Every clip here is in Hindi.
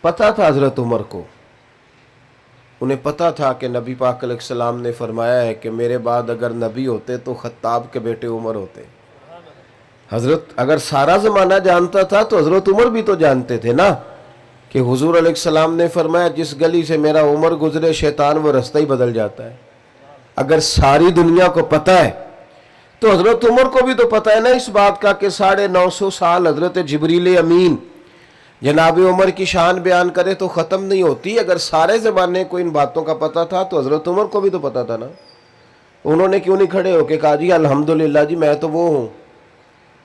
पता था हज़रत उमर को, उन्हें पता था कि नबी पाक अलैहिस्सलाम ने फरमाया है कि मेरे बाद अगर नबी होते तो खत्ताब के बेटे उमर होते। हज़रत अगर सारा ज़माना जानता था तो हज़रत उमर भी तो जानते थे ना कि हुजूर अलैहिस्सलाम ने फरमाया जिस गली से मेरा उमर गुजरे शैतान वो रास्ता ही बदल जाता है। अगर सारी दुनिया को पता है तो हज़रत उमर को भी तो पता है ना इस बात का कि 950 साल हज़रत जिब्रील अमीन जनाब उमर की शान बयान करे तो ख़त्म नहीं होती। अगर सारे ज़माने को इन बातों का पता था तो हज़रत उमर को भी तो पता था ना। उन्होंने क्यों नहीं खड़े होके कहा जी अल्हम्दुलिल्लाह जी मैं तो वो हूँ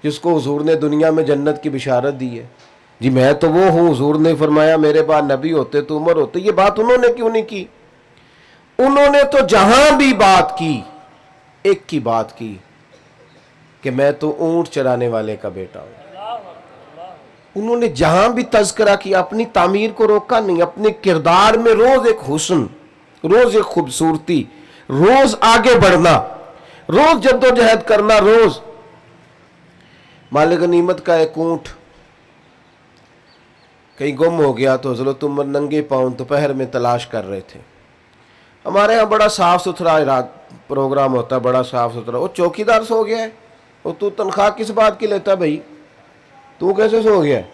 जिसको हुजूर ने दुनिया में जन्नत की बिशारत दी है, जी मैं तो वो हूँ, हुजूर ने फरमाया मेरे बाद नबी होते तो उमर होते। ये बात उन्होंने क्यों नहीं की? उन्होंने तो जहां भी बात की एक की बात की कि मैं तो ऊंट चराने वाले का बेटा हूं। उन्होंने जहां भी तज़किरा किया अपनी तामीर को रोका नहीं, अपने किरदार में रोज एक हुस्न, रोज एक खूबसूरती, रोज आगे बढ़ना, रोज जद्दोजहद करना। रोज मालिक गनीमत का एक ऊंट कहीं गुम हो गया तो हज़रत उमर नंगे पांव दोपहर में तलाश कर रहे थे। हमारे यहाँ बड़ा साफ सुथरा रात प्रोग्राम होता है, बड़ा साफ सुथरा। वो चौकीदार सो गया है, वो तू तनख्वाह किस बात की लेता भाई, तू कैसे सो गया है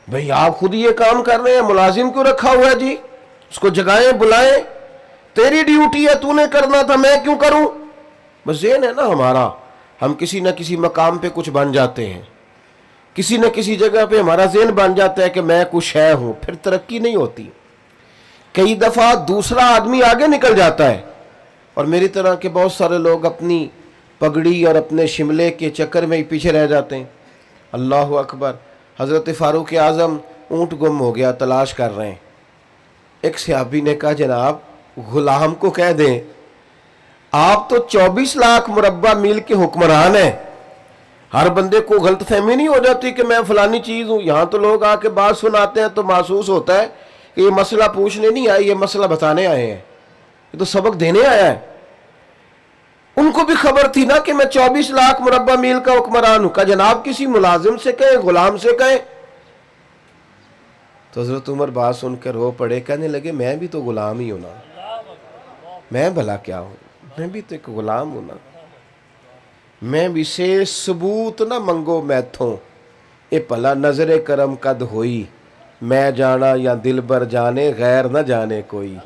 भाई? आप खुद ये काम कर रहे हैं, मुलाजिम क्यों रखा हुआ है जी? उसको जगाएं बुलाएं, तेरी ड्यूटी है, तूने करना था, मैं क्यों करूं? बस ज़हन है ना हमारा, हम किसी न किसी मकाम पे कुछ बन जाते हैं, किसी न किसी जगह पे हमारा ज़हन बन जाता है कि मैं कुछ है हूं, फिर तरक्की नहीं होती। कई दफ़ा दूसरा आदमी आगे निकल जाता है और मेरी तरह के बहुत सारे लोग अपनी पगड़ी और अपने शिमले के चक्कर में ही पीछे रह जाते हैं। अल्लाह अकबर। हज़रत फ़ारूक आज़म ऊँट गुम हो गया, तलाश कर रहे हैं। एक सहाबी ने कहा जनाब गुलाम को कह दें आप तो 24 लाख मुरब्बा मील के हुक्मरान हैं, हर बंदे को गलतफहमी नहीं हो जाती कि मैं फलानी चीज़ हूँ। यहाँ तो लोग आके बात सुनाते हैं तो महसूस होता है कि ये मसला पूछने नहीं आए, ये मसला बताने आए हैं, ये तो सबक देने आया है। उनको भी खबर थी ना कि मैं 24 लाख मुरब्बा मील का हुक्मरान हूं। का जनाब किसी मुलाजिम से कहे, गुलाम से कहे। तो हज़रत उमर बात सुनकर रो पड़े, कहने लगे मैं भी तो गुलाम ही हूं ना, मैं भला क्या हूं, मैं भी तो एक गुलाम हूं ना। मैं भी से सबूत ना मंगो मैथों, ए भला नजरे करम कद होई, मैं जाना या दिल बर जाने गैर न जाने कोई।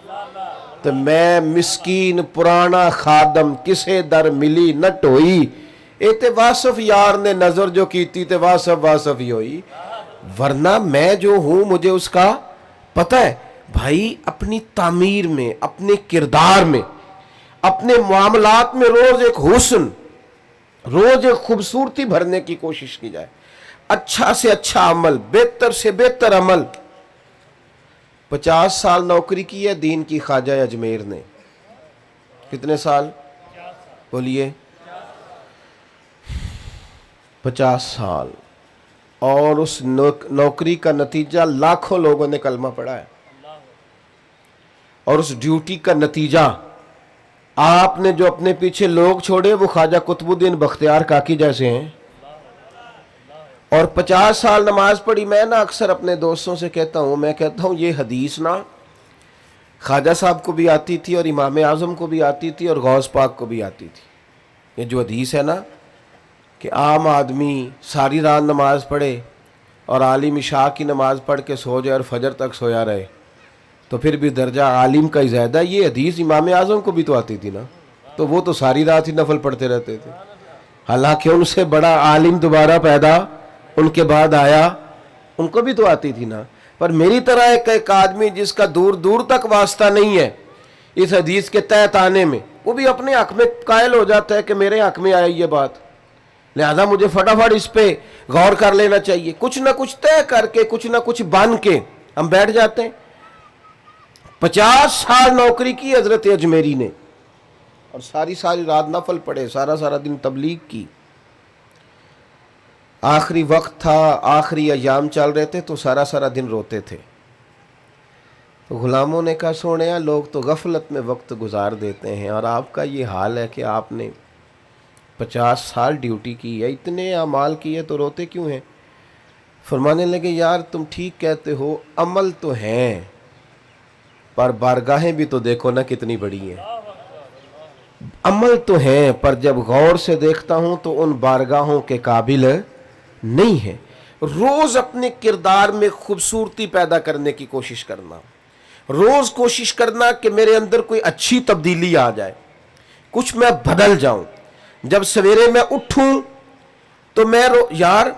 तो मैं मिस्कीन पुराना खादम किसे दर मिली न टोई, ए ते वासफ यार ने नजर जो की थी ते वासफ वासफ ही होई। वरना मैं जो हूं मुझे उसका पता है। भाई अपनी तामीर में, अपने किरदार में, अपने मामलात में रोज एक हुस्न, रोज एक खूबसूरती भरने की कोशिश की जाए। अच्छा से अच्छा अमल, बेहतर से बेहतर अमल। 50 साल नौकरी की है दीन की ख्वाजा अजमेर ने। कितने साल बोलिए? 50 साल। और उस नौकरी का नतीजा लाखों लोगों ने कलमा पढ़ा है। और उस ड्यूटी का नतीजा आपने जो अपने पीछे लोग छोड़े वो ख्वाजा कुतुबुद्दीन बख्तियार काकी जैसे हैं। और 50 साल नमाज पढ़ी। मैं ना अक्सर अपने दोस्तों से कहता हूँ, मैं कहता हूँ ये हदीस ना ख्वाजा साहब को भी आती थी और इमाम आज़म को भी आती थी और गौस पाक को भी आती थी। ये जो हदीस है ना कि आम आदमी सारी रात नमाज पढ़े और आलिम इशा की नमाज पढ़ के सो जाए और फजर तक सोया रहे तो फिर भी दर्जा आलिम का ही ज़्यादा। ये हदीस इमाम आज़म को भी तो आती थी ना, तो वो तो सारी रात ही नफल पढ़ते रहते थे। हालांकि उनसे बड़ा आलिम दोबारा पैदा उनके बाद आया, उनको भी तो आती थी ना। पर मेरी तरह एक आदमी जिसका दूर दूर तक वास्ता नहीं है इस हदीस के तहत आने में, वो भी अपने हक में कायल हो जाता है कि मेरे हक में आई ये बात, लिहाजा मुझे फटाफट इस पे गौर कर लेना चाहिए। कुछ ना कुछ तय करके, कुछ ना कुछ बन के हम बैठ जाते हैं। 50 साल नौकरी की हजरत अजमेरी ने और सारी सारी रात नफल पढ़े, सारा सारा दिन तबलीग की। आखिरी वक्त था, आखिरी अयाम चल रहे थे तो सारा सारा दिन रोते थे। तो गुलामों ने कहा सोने लोग तो गफलत में वक्त गुजार देते हैं और आपका ये हाल है कि आपने 50 साल ड्यूटी की है, इतने अमाल किए तो रोते क्यों हैं? फरमाने लगे यार तुम ठीक कहते हो, अमल तो हैं पर बारगाहें भी तो देखो ना कितनी बड़ी हैं। अमल तो हैं पर जब गौर से देखता हूं तो उन बारगाहों के काबिल नहीं है। रोज अपने किरदार में खूबसूरती पैदा करने की कोशिश करना, रोज कोशिश करना कि मेरे अंदर कोई अच्छी तब्दीली आ जाए, कुछ मैं बदल जाऊं। जब सवेरे मैं उठूं तो मैं यार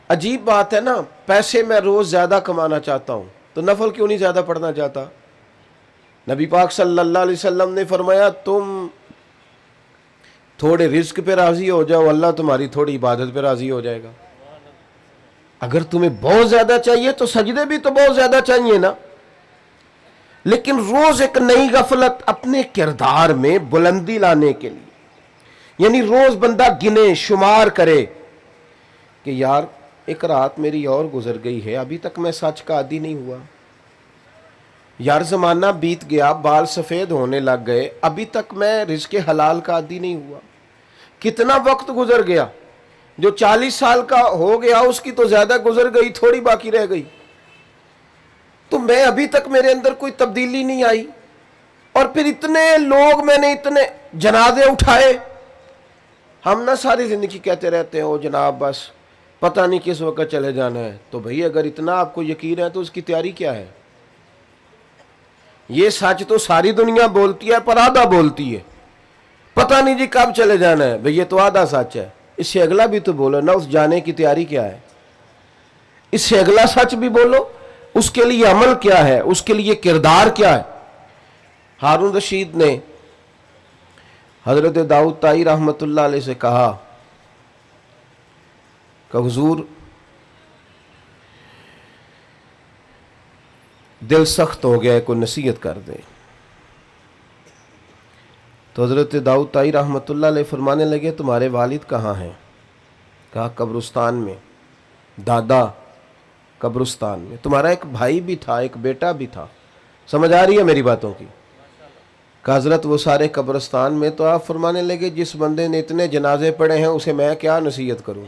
अजीब बात है ना, पैसे मैं रोज ज्यादा कमाना चाहता हूं तो नफल क्यों नहीं ज्यादा पढ़ना चाहता। नबी पाक सल्लल्लाहु अलैहि वसल्लम ने फरमाया तुम थोड़े रिस्क पे राजी हो जाओ, अल्लाह तुम्हारी थोड़ी इबादत पे राजी हो जाएगा। अगर तुम्हें बहुत ज्यादा चाहिए तो सजदे भी तो बहुत ज्यादा चाहिए ना। लेकिन रोज एक नई गफलत अपने किरदार में बुलंदी लाने के लिए, यानी रोज बंदा गिने शुमार करे कि यार एक रात मेरी और गुजर गई है, अभी तक मैं सच का आदी नहीं हुआ। यार जमाना बीत गया, बाल सफेद होने लग गए, अभी तक मैं रिज़्क़े हलाल का आदी नहीं हुआ। कितना वक्त गुजर गया, जो 40 साल का हो गया उसकी तो ज्यादा गुजर गई, थोड़ी बाकी रह गई। तो मैं अभी तक मेरे अंदर कोई तब्दीली नहीं आई। और फिर इतने लोग, मैंने इतने जनाजे उठाए। हम ना सारी जिंदगी कहते रहते हैं ओ जनाब बस पता नहीं किस वक्त चले जाना है। तो भाई अगर इतना आपको यकीन है तो उसकी तैयारी क्या है। ये सच तो सारी दुनिया बोलती है पर आधा बोलती है, पता नहीं जी कब चले जाना है। भाई ये तो आधा सच है, इससे अगला भी तो बोलो ना, उस जाने की तैयारी क्या है। इससे अगला सच भी बोलो, उसके लिए अमल क्या है, उसके लिए किरदार क्या है। हारून रशीद ने हजरत दाऊद ताई रहमतुल्लाह अलैह से कहा कि हुजूर दिल सख्त हो गया है, कोई नसीहत कर दे। तो हजरत दाऊद ताई रहमतुल्लाह अलैह फरमाने लगे तुम्हारे वालिद कहाँ हैं। कहा कब्रिस्तान में। दादा कब्रिस्तान में। तुम्हारा एक भाई भी था, एक बेटा भी था। समझ आ रही है मेरी बातों की। कहा हजरत वो सारे कब्रिस्तान में। तो आप फरमाने लगे जिस बंदे ने इतने जनाजे पड़े हैं उसे मैं क्या नसीहत करूं।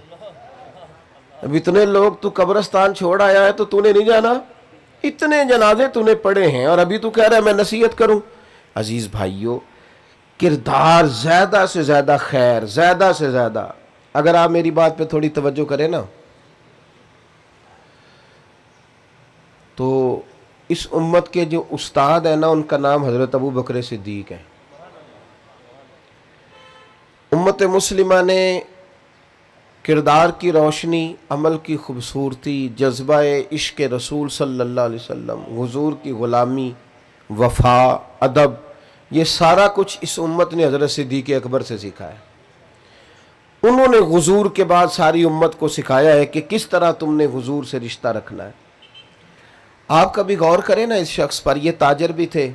अब इतने लोग तू कब्रिस्तान छोड़ आया है तो तूने नहीं जाना, इतने जनाजे तूने पड़े हैं और अभी तू कह रहा है मैं नसीहत करूं। अजीज भाइयों, किरदार ज्यादा से ज्यादा खैर, ज्यादा से ज्यादा, अगर आप मेरी बात पे थोड़ी तवज्जो करें ना, तो इस उम्मत के जो उस्ताद है ना उनका नाम हजरत अबू बकर सिद्दीक है। उम्मत मुस्लिमा ने किरदार की रोशनी, अमल की खूबसूरती, जज्बा इश्क रसूल सल्लल्लाहु अलैहि वसल्लम, हुजूर की ग़ुलामी, वफ़ा, अदब, ये सारा कुछ इस उम्मत ने हज़रत सिद्दीक़ अकबर से सीखा है। उन्होंने हुजूर के बाद सारी उम्मत को सिखाया है कि किस तरह तुमने हुजूर से रिश्ता रखना है। आप कभी गौर करें ना इस शख्स पर, ये ताजर भी थे,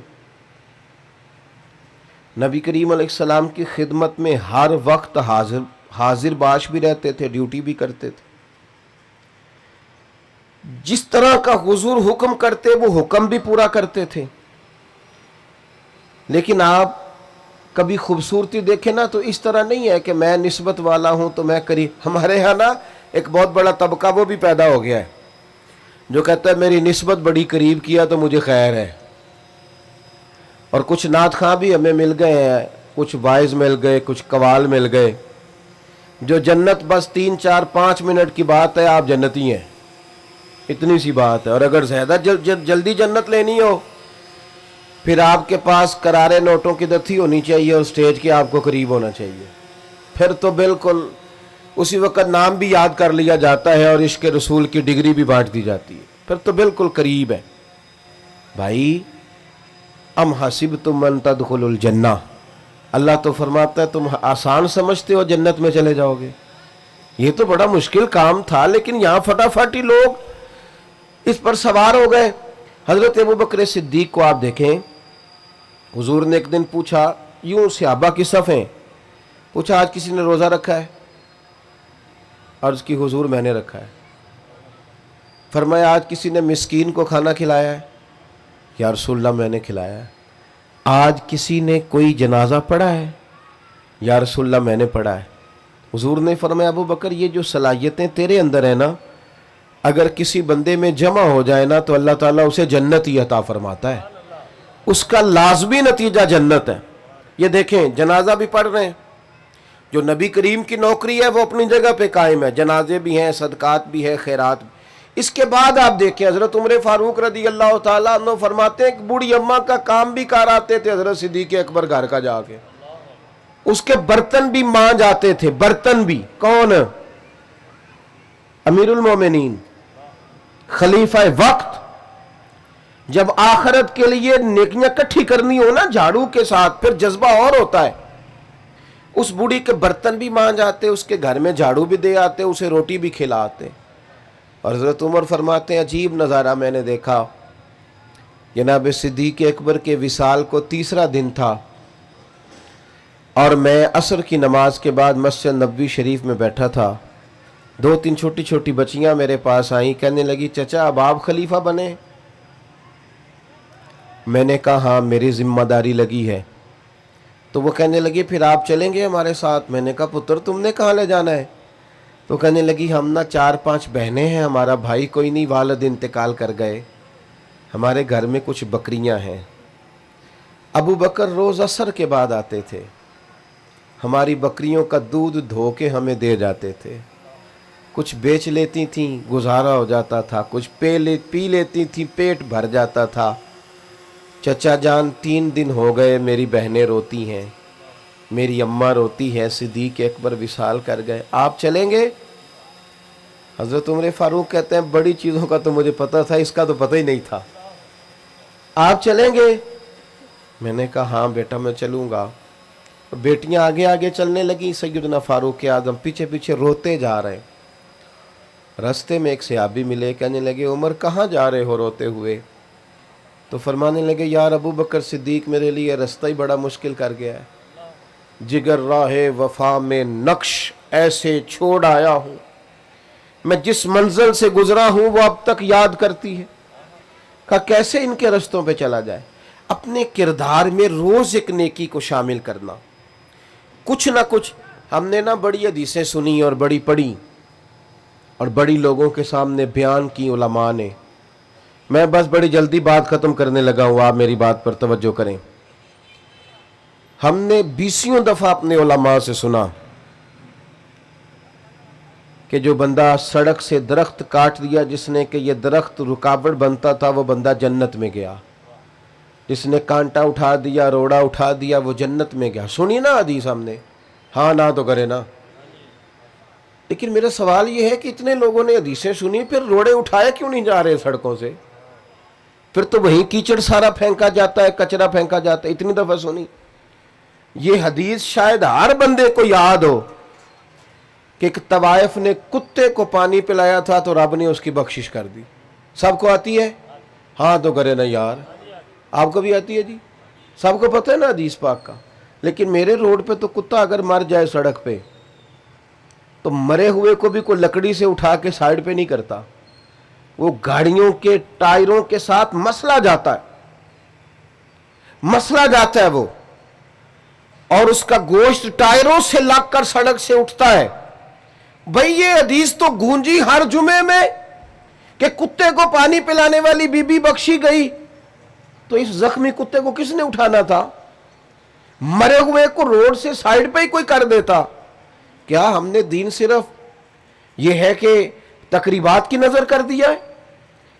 नबी करीम अलैहिस्सलाम की खिदमत में हर वक्त हाजिर बाश भी रहते थे, ड्यूटी भी करते थे। जिस तरह का हुजूर हुक्म करते वो हुक्म भी पूरा करते थे। लेकिन आप कभी खूबसूरती देखें ना तो इस तरह नहीं है कि मैं निस्बत वाला हूं तो मैं करीब। हमारे यहाँ ना एक बहुत बड़ा तबका वो भी पैदा हो गया है जो कहता है मेरी निस्बत बड़ी करीब किया तो मुझे खैर है। और कुछ नात खां भी हमें मिल गए हैं, कुछ वाइज मिल गए, कुछ कवाल मिल गए, जो जन्नत बस 3 4 5 मिनट की बात है, आप जन्नती हैं, इतनी सी बात है। और अगर ज़्यादा जल्दी जन्नत लेनी हो फिर आपके पास करारे नोटों की दथी होनी चाहिए और स्टेज के आपको करीब होना चाहिए। फिर तो बिल्कुल उसी वक्त नाम भी याद कर लिया जाता है और इश्क रसूल की डिग्री भी बांट दी जाती है, फिर तो बिल्कुल करीब है। भाई अम हसिब तुम मन तदखुलुल जन्ना, अल्लाह तो फरमाता है तुम आसान समझते हो जन्नत में चले जाओगे। ये तो बड़ा मुश्किल काम था, लेकिन यहाँ फटाफट ही लोग इस पर सवार हो गए। हजरत अबू बकर सिद्दीक को आप देखें, हुजूर ने एक दिन पूछा, यूं सहाबा की सफ़ें, पूछा आज किसी ने रोज़ा रखा है। अर्ज़ की हुजूर मैंने रखा है। फरमाया आज किसी ने मिस्कीन को खाना खिलाया है। या रसूलल्लाह मैंने खिलाया है। आज किसी ने कोई जनाजा पढ़ा है। या रसूलल्लाह मैंने पढ़ा है। हुजूर ने फरमाया अबू बकर ये जो सलाहियतें तेरे अंदर है ना, अगर किसी बंदे में जमा हो जाए ना तो अल्लाह ताला उसे जन्नत ही अता फरमाता है, उसका लाजमी नतीजा जन्नत है। ये देखें, जनाजा भी पढ़ रहे हैं, जो नबी करीम की नौकरी है वो अपनी जगह पे कायम है, जनाजे भी हैं, सदकात भी है, खैरात भी। इसके बाद आप देखें, हजरत उमर फारूक रदी अल्लाह ताला अन्हु फरमाते हैं कि बूढ़ी अम्मा का काम भी कर आते थे हजरत सिद्दीक अकबर घर का जाके, उसके बर्तन भी मांज आते थे, बर्तन भी। कौन? अमीरुल मोमिनीन, खलीफा वक्त। जब आखिरत के लिए नेकियां इकट्ठी करनी हो ना झाड़ू के साथ, फिर जज्बा और होता है। उस बूढ़ी के बर्तन भी मांज आते, उसके घर में झाड़ू भी दे आते, उसे रोटी भी खिलाते। और हज़रत उमर फरमाते हैं, अजीब नज़ारा मैंने देखा। जनाब सिद्दीक अकबर के विसाल को तीसरा दिन था और मैं असर की नमाज के बाद मस्जिद नबवी शरीफ में बैठा था। 2-3 छोटी छोटी बच्चियां मेरे पास आईं, कहने लगी, चचा अब आप खलीफा बने? मैंने कहा हाँ, मेरी जिम्मेदारी लगी है। तो वो कहने लगी, फिर आप चलेंगे हमारे साथ? मैंने कहा, पुत्र तुमने कहाँ ले जाना है? तो कहने लगी, हम ना 4-5 बहनें हैं, हमारा भाई कोई नहीं, वालिद इंतकाल कर गए, हमारे घर में कुछ बकरियां हैं। अबू बकर रोज़ असर के बाद आते थे, हमारी बकरियों का दूध धो के हमें दे जाते थे, कुछ बेच लेती थीं, गुजारा हो जाता था, कुछ पी लेती थीं, पेट भर जाता था। चचा जान 3 दिन हो गए मेरी बहनें रोती हैं, मेरी अम्मा रोती है, सिद्दीक अकबर विसाल कर गए, आप चलेंगे? हज़रत उमर फारूक कहते हैं, बड़ी चीज़ों का तो मुझे पता था, इसका तो पता ही नहीं था, आप चलेंगे? मैंने कहा हाँ बेटा मैं चलूँगा। बेटियां आगे आगे चलने लगी, सैयदना फारूक आज़म पीछे पीछे रोते जा रहे। रास्ते में एक सहाबी मिले, कहने लगे, उमर कहाँ जा रहे हो रोते हुए? तो फरमाने लगे, यार अबू बकर सिद्दीक मेरे लिए रास्ता ही बड़ा मुश्किल कर गया है, जिगर राहे वफा में नक्श ऐसे छोड़ आया हूँ, मैं जिस मंजिल से गुजरा हूँ वो अब तक याद करती है। कहा कैसे इनके रास्तों पे चला जाए? अपने किरदार में रोज़ एक नेकी को शामिल करना, कुछ ना कुछ। हमने ना बड़ी हदीसें सुनी और बड़ी पढ़ी और बड़ी लोगों के सामने बयान की उलमा ने। मैं बस बड़ी जल्दी बात ख़त्म करने लगा हूँ, आप मेरी बात पर तवज्जो करें। हमने 20 दफ़ा अपने उलमा से सुना कि जो बंदा सड़क से दरख्त काट दिया, जिसने कि ये दरख्त रुकावट बनता था, वो बंदा जन्नत में गया। जिसने कांटा उठा दिया, रोड़ा उठा दिया, वो जन्नत में गया। सुनी ना हदीस हमने? हाँ ना तो करे ना। लेकिन मेरा सवाल ये है कि इतने लोगों ने हदीसें सुनी, फिर रोड़े उठाए क्यों नहीं जा रहे सड़कों से? फिर तो वहीं कीचड़ सारा फेंका जाता है, कचरा फेंका जाता है। इतनी दफ़ा सुनी ये हदीस, शायद हर बंदे को याद हो कि एक तवाइफ ने कुत्ते को पानी पिलाया था तो रब ने उसकी बख्शिश कर दी। सबको आती है? हाँ तो करे ना यार, आपको भी आती है जी, सबको पता है ना हदीस पाक का। लेकिन मेरे रोड पे तो कुत्ता अगर मर जाए सड़क पे, तो मरे हुए को भी कोई लकड़ी से उठा के साइड पे नहीं करता, वो गाड़ियों के टायरों के साथ मसला जाता है, मसला जाता है वो, और उसका गोश्त टायरों से लगकर सड़क से उठता है। भाई ये हदीस तो गूंजी हर जुमे में कि कुत्ते को पानी पिलाने वाली बीबी बख्शी गई, तो इस जख्मी कुत्ते को किसने उठाना था? मरे हुए को रोड से साइड पे ही कोई कर देता। क्या हमने दीन सिर्फ यह है कि तकरीबात की नजर कर दिया है,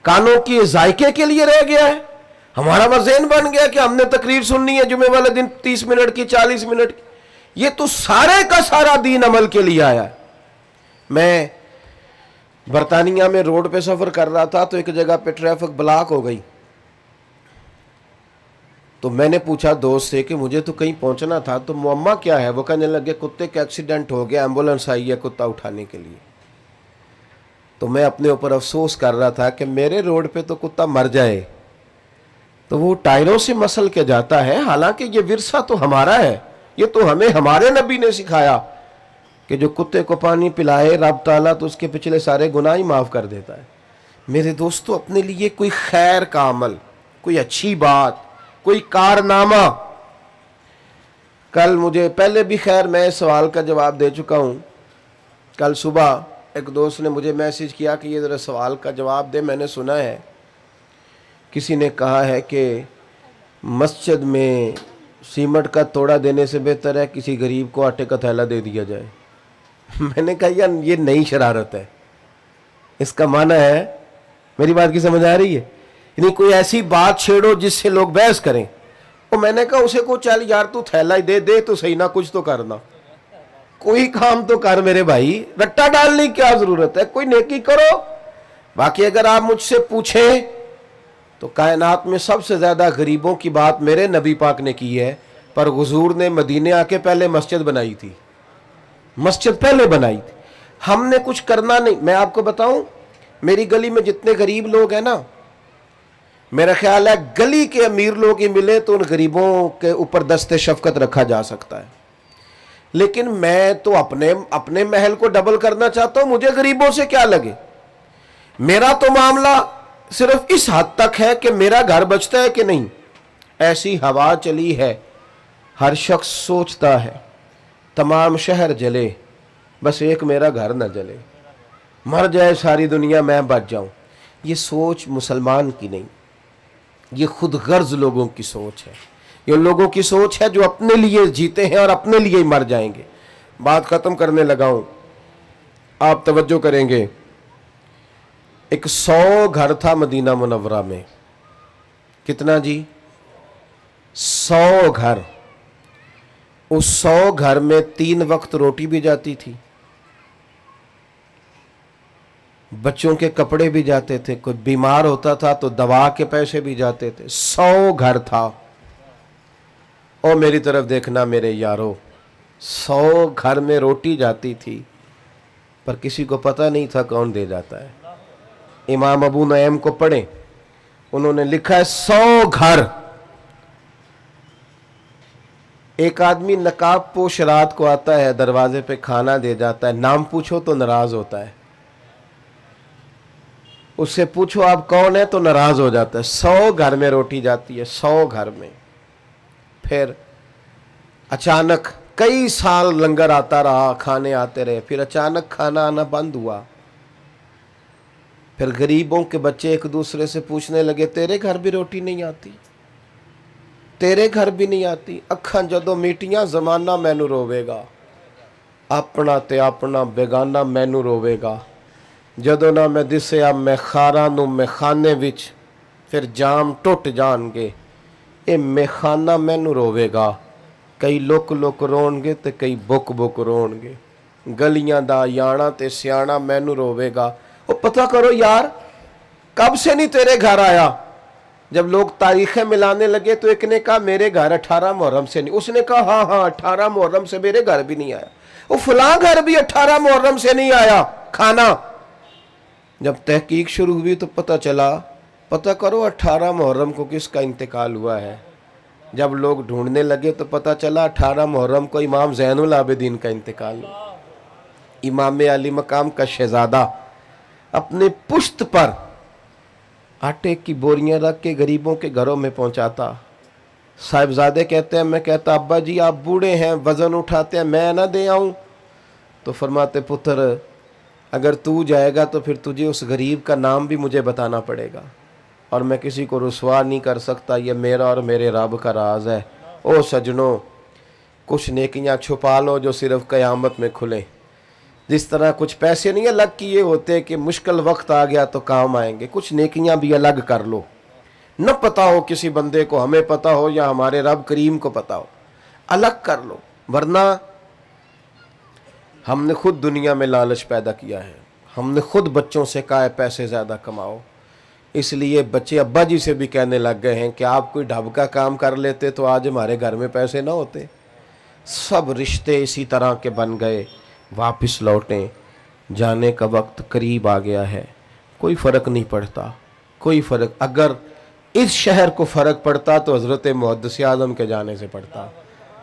कानों की जायके के लिए रह गया है? हमारा वज़न बन गया कि हमने तकरीर सुननी है जुमे वाले दिन 30 मिनट की, 40 मिनट की। ये तो सारे का सारा दीन अमल के लिए आया है। मैं बरतानिया में रोड पे सफ़र कर रहा था तो एक जगह पे ट्रैफिक ब्लॉक हो गई, तो मैंने पूछा दोस्त से कि मुझे तो कहीं पहुंचना था, तो मुअम्मा क्या है? वो कहने लगे कुत्ते का एक्सीडेंट हो गया, एम्बुलेंस आई है कुत्ता उठाने के लिए। तो मैं अपने ऊपर अफसोस कर रहा था कि मेरे रोड पे तो कुत्ता मर जाए तो वो टायरों से मसल के जाता है, हालांकि ये विरसा तो हमारा है, ये तो हमें हमारे नबी ने सिखाया कि जो कुत्ते को पानी पिलाए रब ताला तो उसके पिछले सारे गुनाह ही माफ़ कर देता है। मेरे दोस्तों, अपने लिए कोई खैर का अमल, कोई अच्छी बात, कोई कारनामा। कल मुझे, पहले भी खैर मैं इस सवाल का जवाब दे चुका हूँ, कल सुबह एक दोस्त ने मुझे मैसेज किया कि ये ज़रा सवाल का जवाब दे। मैंने सुना है किसी ने कहा है कि मस्जिद में सीमेंट का तोड़ा देने से बेहतर है किसी गरीब को आटे का थैला दे दिया जाए। मैंने कहा यार ये नई शरारत है, इसका माना है, मेरी बात की समझ आ रही है? यानी कोई ऐसी बात छेड़ो जिससे लोग बहस करें। तो मैंने कहा उसे को चल यार तू थैला ही दे तो सही ना, कुछ तो करना, कोई काम तो कर मेरे भाई, रट्टा डालने की क्या जरूरत है, कोई नेकी करो। बाकी अगर आप मुझसे पूछें तो कायनात में सबसे ज्यादा गरीबों की बात मेरे नबी पाक ने की है, पर हुजूर ने मदीने आके पहले मस्जिद बनाई थी, मस्जिद पहले बनाई थी। हमने कुछ करना नहीं। मैं आपको बताऊं, मेरी गली में जितने गरीब लोग हैं ना, मेरा ख्याल है गली के अमीर लोग ही मिले तो उन गरीबों के ऊपर दस्ते शफकत रखा जा सकता है। लेकिन मैं तो अपने महल को डबल करना चाहता हूं, मुझे गरीबों से क्या लगे। मेरा तो मामला सिर्फ इस हद तक है कि मेरा घर बचता है कि नहीं। ऐसी हवा चली है, हर शख्स सोचता है तमाम शहर जले, बस एक मेरा घर न जले, मर जाए सारी दुनिया मैं बच जाऊं। ये सोच मुसलमान की नहीं, ये खुद गर्ज लोगों की सोच है। ये लोगों की सोच है जो अपने लिए जीते हैं और अपने लिए ही मर जाएंगे। बात खत्म करने लगा हूं, आप तवज्जो करेंगे। एक 100 घर था मदीना मुनव्वरा में। कितना जी? 100 घर। उस 100 घर में 3 वक्त रोटी भी जाती थी, बच्चों के कपड़े भी जाते थे, कोई बीमार होता था तो दवा के पैसे भी जाते थे। 100 घर था। और मेरी तरफ देखना मेरे यारो, 100 घर में रोटी जाती थी, पर किसी को पता नहीं था कौन दे जाता है। इमाम अबू नईम को पढ़े, उन्होंने लिखा है 100 घर। एक आदमी नकाब पोश रात को आता है, दरवाजे पे खाना दे जाता है, नाम पूछो तो नाराज होता है, उससे पूछो आप कौन है तो नाराज हो जाता है। 100 घर में रोटी जाती है, 100 घर में। फिर अचानक कई साल लंगर आता रहा, खाने आते रहे, फिर अचानक खाना आना बंद हुआ। फिर गरीबों के बच्चे एक दूसरे से पूछने लगे, तेरे घर भी रोटी नहीं आती, तेरे घर भी नहीं आती? अखां जदों मीटियां जमाना मैनू रोवेगा, अपना ते अपना बेगाना मैनू रोवेगा। जदों ना मैं दिसया मैं खारा नू मेखाने विच, फिर जाम टुट जाणगे, ये मेखाना मैनू रोवेगा। कई लुक लुक रोणगे ते कई बुक बुक रोणगे, गलियां दा याना ते सियाना मैनू रोवेगा। वो पता करो यार, कब से नहीं तेरे घर आया? जब लोग तारीखें मिलाने लगे तो एक ने कहा मेरे घर 18 मुहर्रम से नहीं, उसने कहा हाँ हाँ 18 मुहर्रम से मेरे घर भी नहीं आया, वो फलां घर भी 18 मुहर्रम से नहीं आया खाना। जब तहकीक शुरू हुई तो पता चला, पता करो 18 मुहर्रम को किसका इंतकाल हुआ है। जब लोग ढूंढने लगे तो पता चला 18 मुहर्रम को इमाम ज़ैनुल आबिदीन का इंतकाल हुआ। इमाम अली मकाम का शहजादा अपने पुश्त पर आटे की बोरियां रख के गरीबों के घरों में पहुंचाता। साहिबजादे कहते हैं, मैं कहता अब्बा जी आप बूढ़े हैं, वजन उठाते हैं, मैं ना दे आऊं? तो फरमाते पुत्र अगर तू जाएगा तो फिर तुझे उस गरीब का नाम भी मुझे बताना पड़ेगा, और मैं किसी को रुसवा नहीं कर सकता, ये मेरा और मेरे रब का राज है। ओ सजनों, कुछ नेकियां छुपा लो जो सिर्फ क़यामत में खुले। जिस तरह कुछ पैसे नहीं अलग किए होते कि मुश्किल वक्त आ गया तो काम आएंगे, कुछ नेकियां भी अलग कर लो। न पता हो किसी बंदे को, हमें पता हो या हमारे रब करीम को पता हो, अलग कर लो। वरना हमने खुद दुनिया में लालच पैदा किया है, हमने खुद बच्चों से कहा है पैसे ज़्यादा कमाओ, इसलिए बच्चे अब्बा जी से भी कहने लग गए हैं कि आप कोई ढब का काम कर लेते तो आज हमारे घर में पैसे ना होते। सब रिश्ते इसी तरह के बन गए। वापस लौटें, जाने का वक्त करीब आ गया है। कोई फ़र्क नहीं पड़ता, कोई फ़र्क, अगर इस शहर को फ़र्क पड़ता तो हज़रत मुहद्दिस आज़म के जाने से पड़ता,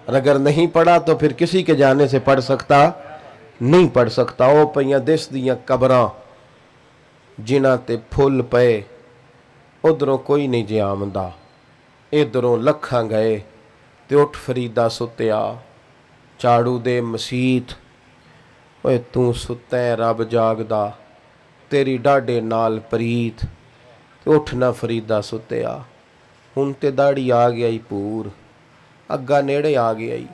और अगर नहीं पड़ा तो फिर किसी के जाने से पड़ सकता नहीं पड़ सकता। ओ पईयां दिस दियां कबरां जिन्हां ते फुल पे, उधरों कोई नहीं जे आमदा, इधरों लखां गए ते उठ फरीदा सुत्या। झाड़ू दे मसीत, ओए तू सुतै रब जागदा, तेरी डाडे नाल प्रीत, ते उठ ना फरीदा सुत्या। हुण ते दाड़ी आ गया ई पूर, अग्गा नेड़े आ गया ई,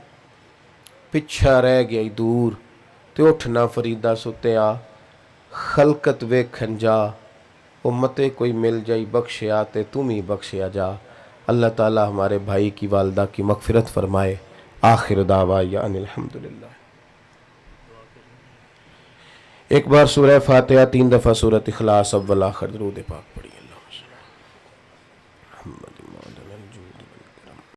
पिछा रह गया ई दूर, ते उठ ना फरीदा सुत्या। खलकत वेखन जा, वो मते कोई मिल जाई बख्शिया, ते तुम ही बख्शिया जा। अल्लाह ताला हमारे भाई की वालदा की मगफिरत फरमाए। आखिर दावा या अनिल हम्दुलिल्लाह। एक बार सूरह फातिहा 3 दफ़ा सूरत इखलास अव्वल आखिर दरूद पाक पढ़ी।